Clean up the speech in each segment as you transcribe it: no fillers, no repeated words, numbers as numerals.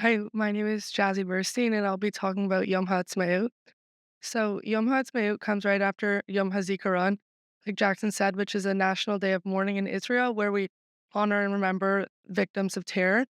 Hi, my name is Jazzy Burstein, and I'll be talking about Yom HaAtzmaut. So, Yom HaAtzmaut comes right after Yom HaZikaron, like Jackson said, which is a national day of mourning in Israel where we honor and remember victims of terror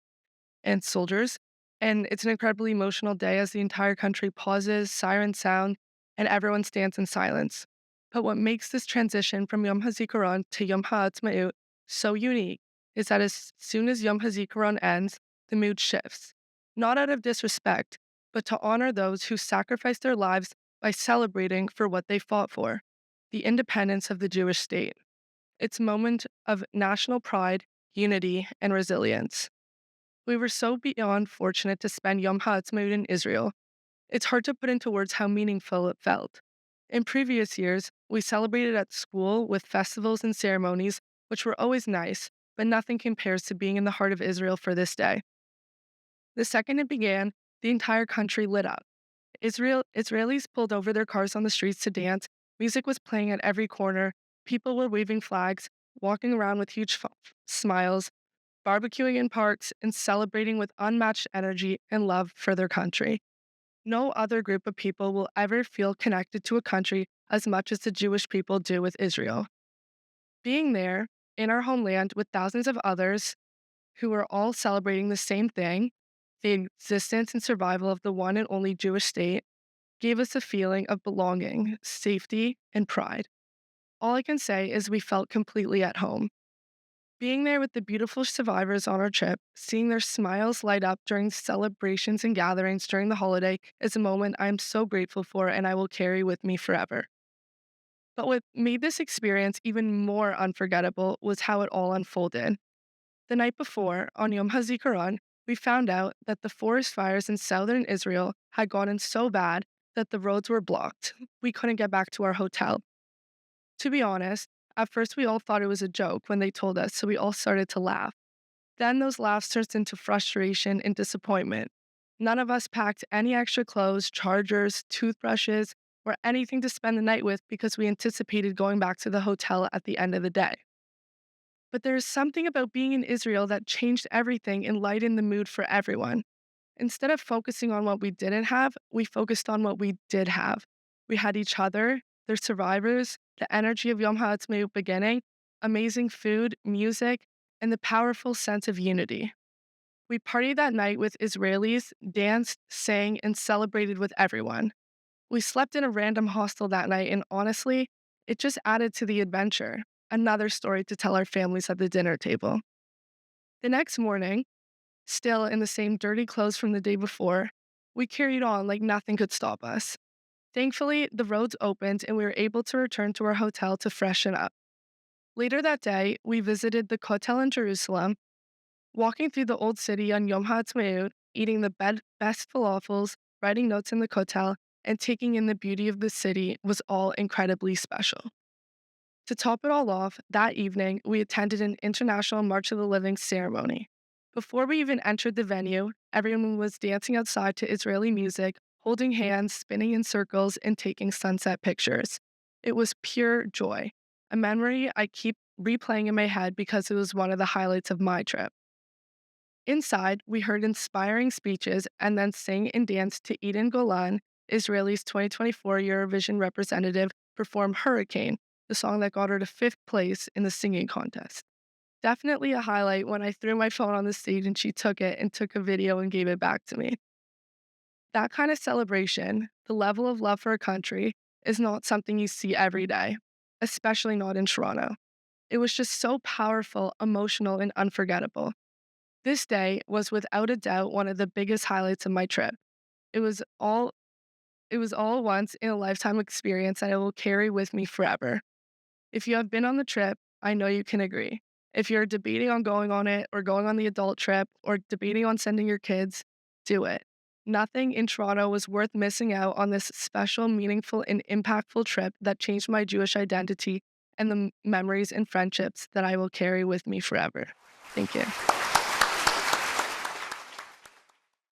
and soldiers. And it's an incredibly emotional day as the entire country pauses, sirens sound, and everyone stands in silence. But what makes this transition from Yom HaZikaron to Yom HaAtzmaut so unique is that as soon as Yom HaZikaron ends, the mood shifts. Not out of disrespect, but to honor those who sacrificed their lives by celebrating for what they fought for, the independence of the Jewish state. It's a moment of national pride, unity, and resilience. We were so beyond fortunate to spend Yom Ha'atzmaut in Israel. It's hard to put into words how meaningful it felt. In previous years, we celebrated at school with festivals and ceremonies, which were always nice, but nothing compares to being in the heart of Israel for this day. The second it began, the entire country lit up. Israelis pulled over their cars on the streets to dance. Music was playing at every corner. People were waving flags, walking around with huge smiles, barbecuing in parks, and celebrating with unmatched energy and love for their country. No other group of people will ever feel connected to a country as much as the Jewish people do with Israel. Being there, in our homeland, with thousands of others who are all celebrating the same thing, the existence and survival of the one and only Jewish state, gave us a feeling of belonging, safety, and pride. All I can say is we felt completely at home. Being there with the beautiful survivors on our trip, seeing their smiles light up during celebrations and gatherings during the holiday is a moment I am so grateful for and I will carry with me forever. But what made this experience even more unforgettable was how it all unfolded. The night before, on Yom HaZikaron, we found out that the forest fires in southern Israel had gotten so bad that the roads were blocked. We couldn't get back to our hotel. To be honest, at first we all thought it was a joke when they told us, so we all started to laugh. Then those laughs turned into frustration and disappointment. None of us packed any extra clothes, chargers, toothbrushes, or anything to spend the night with because we anticipated going back to the hotel at the end of the day. But there is something about being in Israel that changed everything and lightened the mood for everyone. Instead of focusing on what we didn't have, we focused on what we did have. We had each other, the survivors, the energy of Yom HaAtzmaut beginning, amazing food, music, and the powerful sense of unity. We partied that night with Israelis, danced, sang, and celebrated with everyone. We slept in a random hostel that night, and honestly, it just added to the adventure. Another story to tell our families at the dinner table. The next morning, still in the same dirty clothes from the day before, we carried on like nothing could stop us. Thankfully, the roads opened and we were able to return to our hotel to freshen up. Later that day, we visited the Kotel in Jerusalem, walking through the old city on Yom HaAtzmaut, eating the best falafels, writing notes in the Kotel, and taking in the beauty of the city was all incredibly special. To top it all off, that evening, we attended an International March of the Living ceremony. Before we even entered the venue, everyone was dancing outside to Israeli music, holding hands, spinning in circles, and taking sunset pictures. It was pure joy, a memory I keep replaying in my head because it was one of the highlights of my trip. Inside, we heard inspiring speeches and then sang and danced to Eden Golan, Israel's 2024 Eurovision representative, perform Hurricane, the song that got her to fifth place in the singing contest. Definitely a highlight when I threw my phone on the stage and she took it and took a video and gave it back to me. That kind of celebration, the level of love for a country, is not something you see every day, especially not in Toronto. It was just so powerful, emotional, and unforgettable. This day was without a doubt one of the biggest highlights of my trip. It was all it was all once in a lifetime experience that I will carry with me forever. If you have been on the trip, I know you can agree. If you're debating on going on it or going on the adult trip or debating on sending your kids, do it. Nothing in Toronto was worth missing out on this special, meaningful, and impactful trip that changed my Jewish identity and the memories and friendships that I will carry with me forever. Thank you.